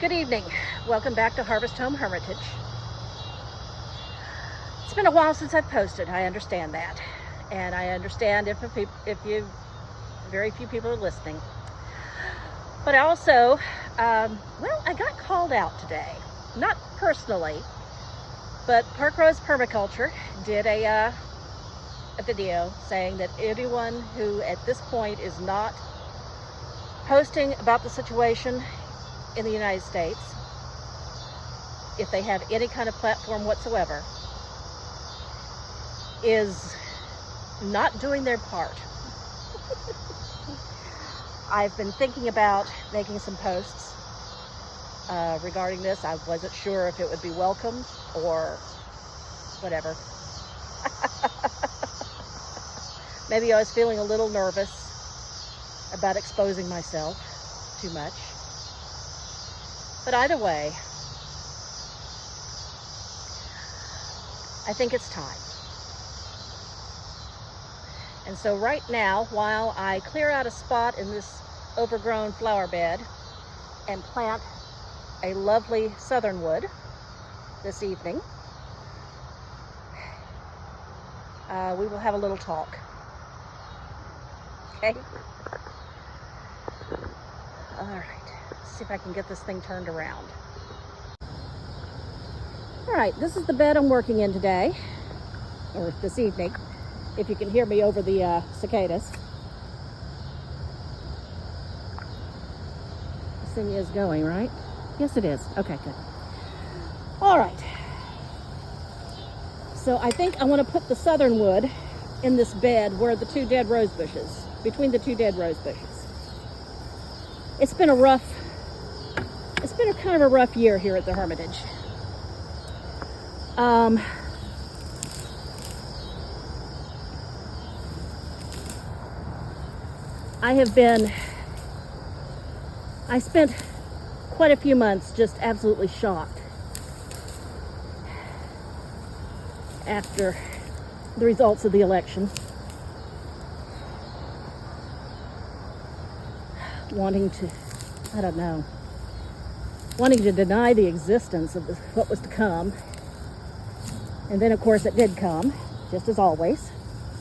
Good evening. Welcome back to Harvest Home Hermitage. It's been a while since I've posted. I understand that. And I understand if very few people are listening. But I also, I got called out today. Not personally, but Park Rose Permaculture did a video saying that anyone who at this point is not posting about the situation in the United States, if they have any kind of platform whatsoever, is not doing their part. I've been thinking about making some posts regarding this. I wasn't sure if it would be welcome or whatever. Maybe I was feeling a little nervous about exposing myself too much. But either way, I think it's time. And so right now, while I clear out a spot in this overgrown flower bed and plant a lovely Southernwood this evening, we will have a little talk. Okay? All right. See if I can get this thing turned around. All right, this is the bed I'm working in today, or this evening, if you can hear me over the cicadas. This thing is going, right? Yes, it is. Okay, good. All right. So I think I want to put the Southernwood in this bed where the two dead rose bushes, between the two dead rose bushes. It's been a kind of a rough year here at the Hermitage. I spent quite a few months just absolutely shocked after the results of the election, wanting to deny the existence of what was to come. And then, of course, it did come, just as always,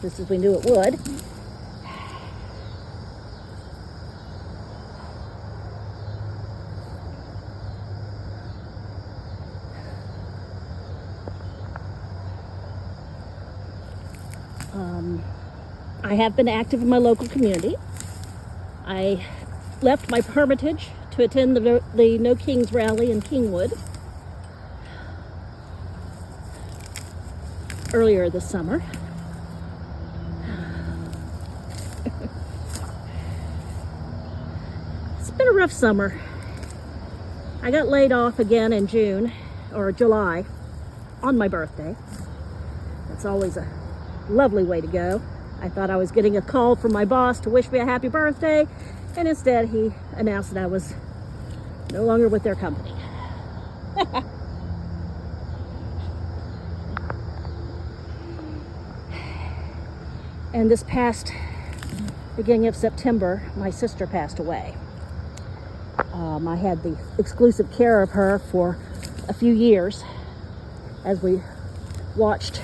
just as we knew it would. I have been active in my local community. I left my Hermitage to attend the No Kings rally in Kingwood earlier this summer. It's been a rough summer. I got laid off again in June or July on my birthday. It's always a lovely way to go. I thought I was getting a call from my boss to wish me a happy birthday, and instead he announced that I was no longer with their company. And this past beginning of September, my sister passed away. I had the exclusive care of her for a few years as we watched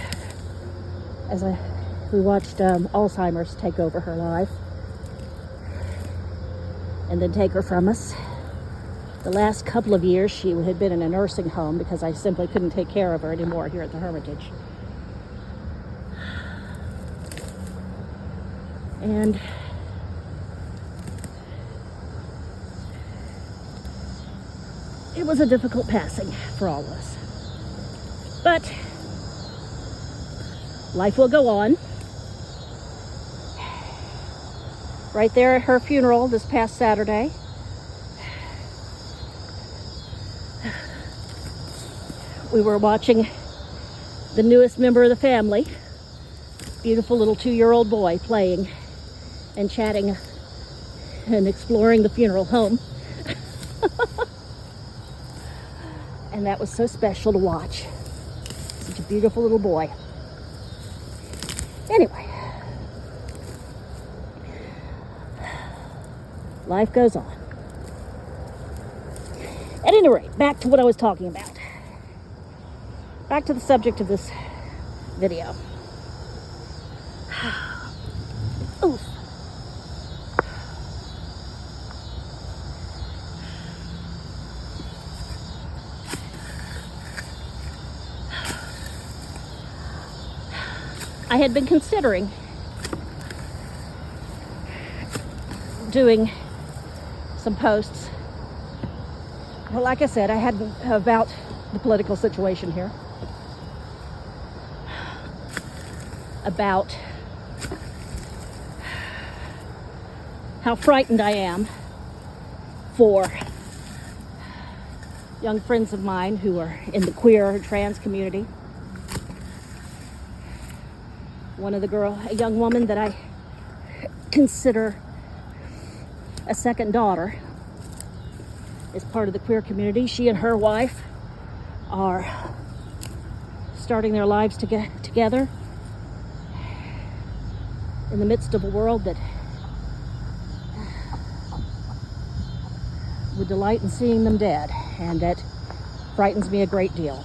Alzheimer's take over her life and then take her from us. The last couple of years she had been in a nursing home because I simply couldn't take care of her anymore here at the Hermitage. And it was a difficult passing for all of us. But life will go on. Right there at her funeral this past Saturday, we were watching the newest member of the family, beautiful little 2-year-old boy, playing and chatting and exploring the funeral home. And that was so special to watch. Such a beautiful little boy. Anyway, life goes on. At any any rate, back to what I was talking about. Back to the subject of this video. Oof. I had been considering doing some posts. Well, like I said, I had about the political situation here, about how frightened I am for young friends of mine who are in the queer or trans community. A young woman that I consider a second daughter, is part of the queer community. She and her wife are starting their lives together in the midst of a world that would delight in seeing them dead, and that frightens me a great deal.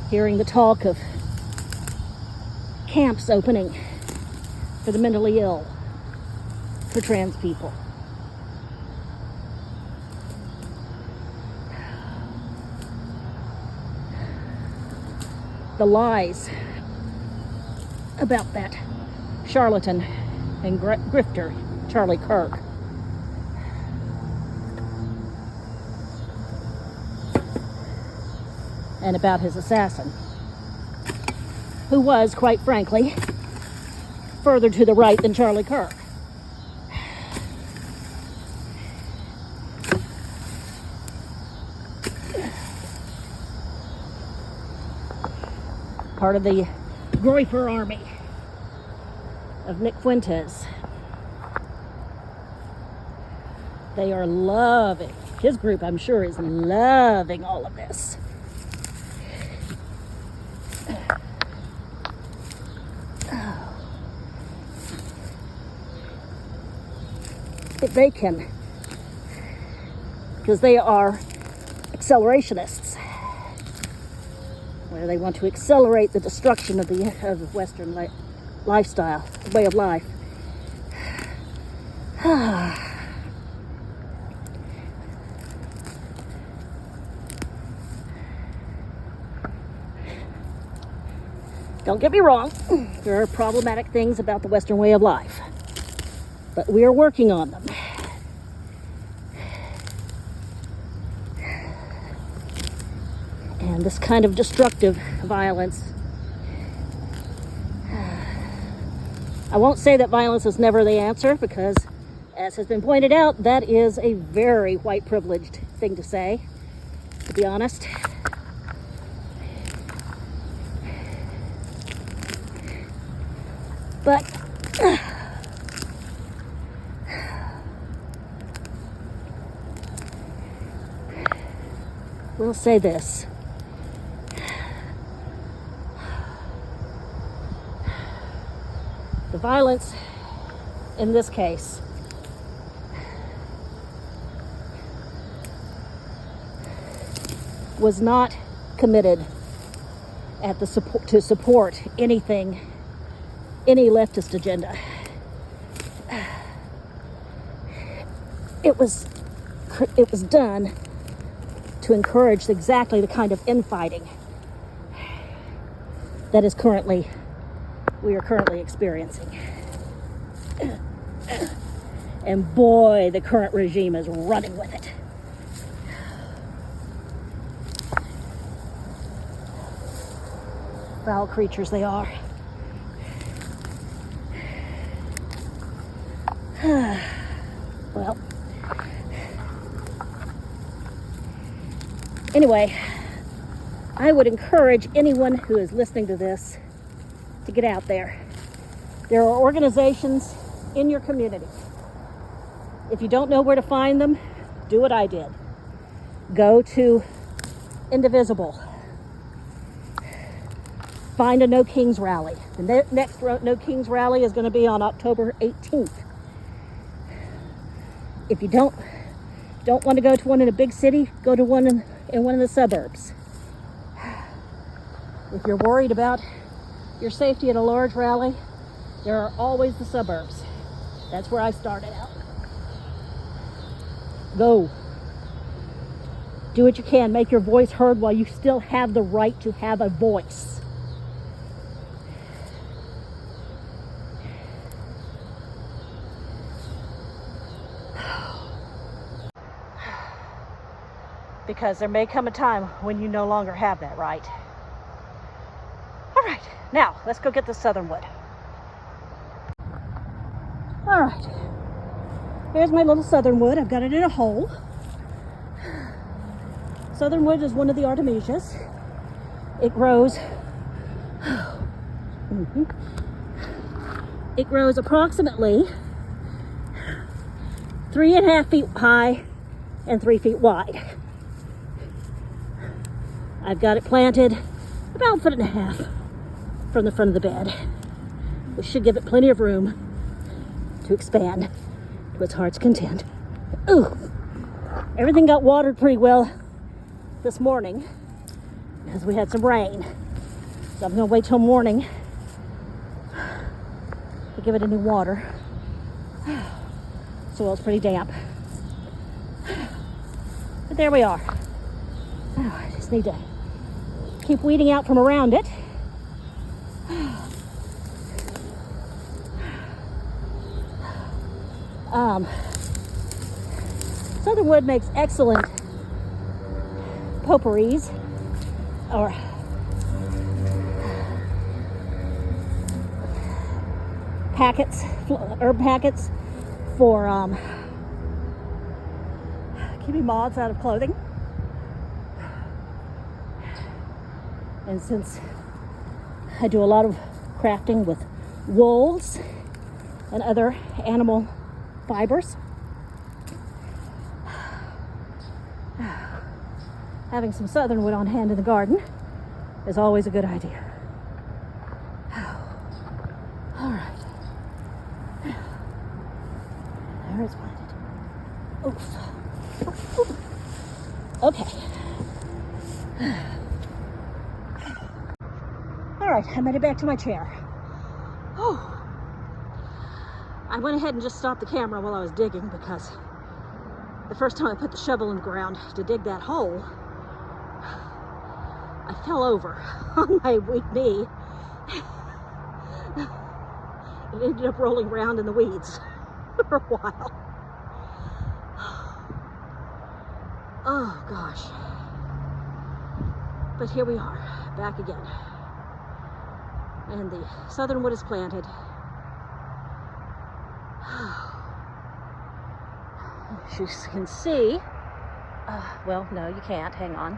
Hearing the talk of camps opening for the mentally ill, for trans people. The lies about that charlatan and grifter, Charlie Kirk. And about his assassin, who was, quite frankly, further to the right than Charlie Kirk. Part of the Groiper army of Nick Fuentes. They are loving, his group I'm sure is loving all of this. If they can, because they are accelerationists, where they want to accelerate the destruction of the Western lifestyle, way of life. Don't get me wrong, there are problematic things about the Western way of life, but we are working on them. And this kind of destructive violence, I won't say that violence is never the answer, because, as has been pointed out, that is a very white privileged thing to say, to be honest. But we'll say this. The violence in this case was not committed at the to support anything, any leftist agenda. It was done to encourage exactly the kind of infighting that we are currently experiencing. And boy, the current regime is running with it. Foul creatures they are. Well, anyway, I would encourage anyone who is listening to this to get out there. There are organizations in your community. If you don't know where to find them, do what I did. Go to Indivisible. Find a No Kings rally. The next No Kings rally is going to be on October 18th If you don't want to go to one in a big city, go to one in one of the suburbs. If you're worried about your safety at a large rally, there are always the suburbs. That's where I started out. Go. Do what you can. Make your voice heard while you still have the right to have a voice. Because there may come a time when you no longer have that right. All right, now let's go get the Southernwood. All right, here's my little Southernwood. I've got it in a hole. Southernwood is one of the artemisias. It grows. It grows approximately 3.5 feet high and 3 feet wide. I've got it planted about 1.5 feet from the front of the bed, which should give it plenty of room to expand to its heart's content. Ooh, everything got watered pretty well this morning because we had some rain. So I'm gonna wait till morning to give it any water. Soil's pretty damp. But there we are. Oh, I just need to keep weeding out from around it. Southernwood makes excellent potpourris or packets, herb packets for keeping moths out of clothing. And since I do a lot of crafting with wools and other animal fibers, having some Southernwood on hand in the garden is always a good idea. All right. There it's planted. Oof. Okay. All right, I made it back to my chair. Oh. I went ahead and just stopped the camera while I was digging because the first time I put the shovel in the ground to dig that hole, I fell over on my weak knee. It ended up rolling around in the weeds for a while. Oh gosh. But here we are, back again. And the Southernwood is planted. As you can see, well, no, you can't, hang on.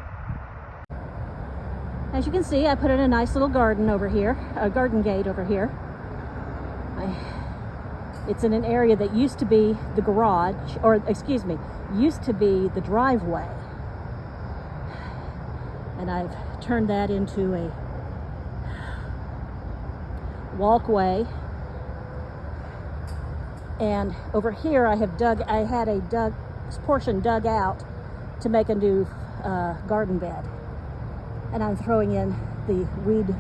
As you can see, I put in a nice little garden over here, a garden gate over here. It's in an area that used to be the garage, or excuse me, used to be the driveway. And I've turned that into a walkway. And over here I had a portion dug out to make a new garden bed. And I'm throwing in the weed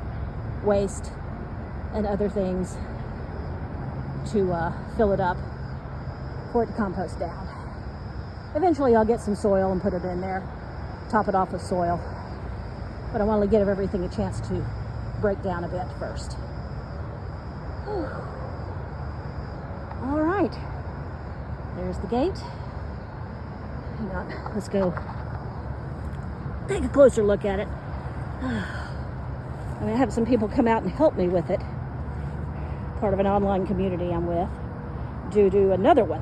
waste and other things to fill it up for it to compost down. Eventually I'll get some soil and put it in there, top it off with soil. But I want to give everything a chance to break down a bit first. Whew. All right, there's the gate. Hang on, let's go take a closer look at it. I have some people come out and help me with it. Part of an online community I'm with. Due to another one.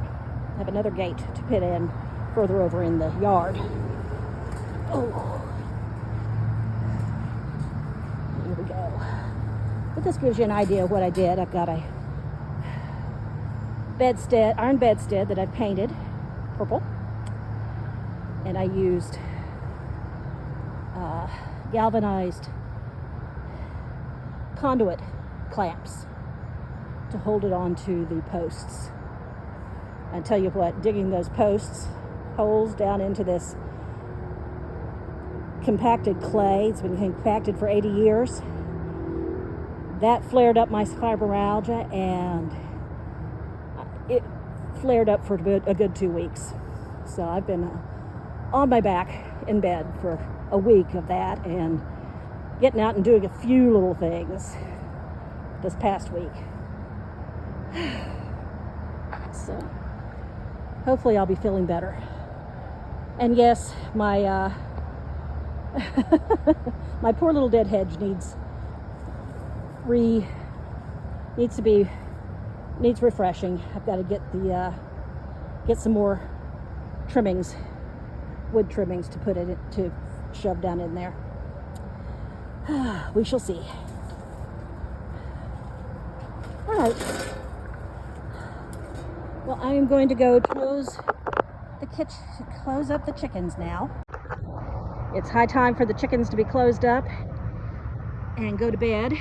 I have another gate to put in further over in the yard. Oh. Here we go. But this gives you an idea of what I did. I've got a iron bedstead that I painted purple. And I used galvanized conduit clamps to hold it onto the posts. I tell you what, digging those holes down into this compacted clay, it's been compacted for 80 years, that flared up my fibromyalgia, and it flared up for a good 2 weeks. So I've been on my back in bed for a week of that, and getting out and doing a few little things this past week. So hopefully I'll be feeling better. And yes, my my poor little dead hedge needs refreshing. I've got to get some more trimmings, wood trimmings, to shove down in there. We shall see. All right. Well, I am going to go close up the chickens now. It's high time for the chickens to be closed up and go to bed.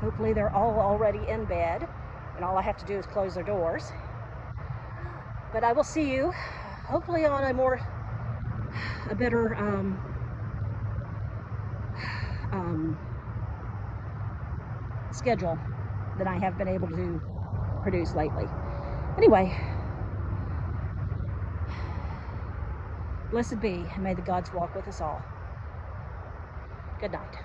Hopefully they're all already in bed, and all I have to do is close their doors. But I will see you hopefully on a better schedule than I have been able to produce lately. Anyway, blessed be, and may the gods walk with us all. Good night.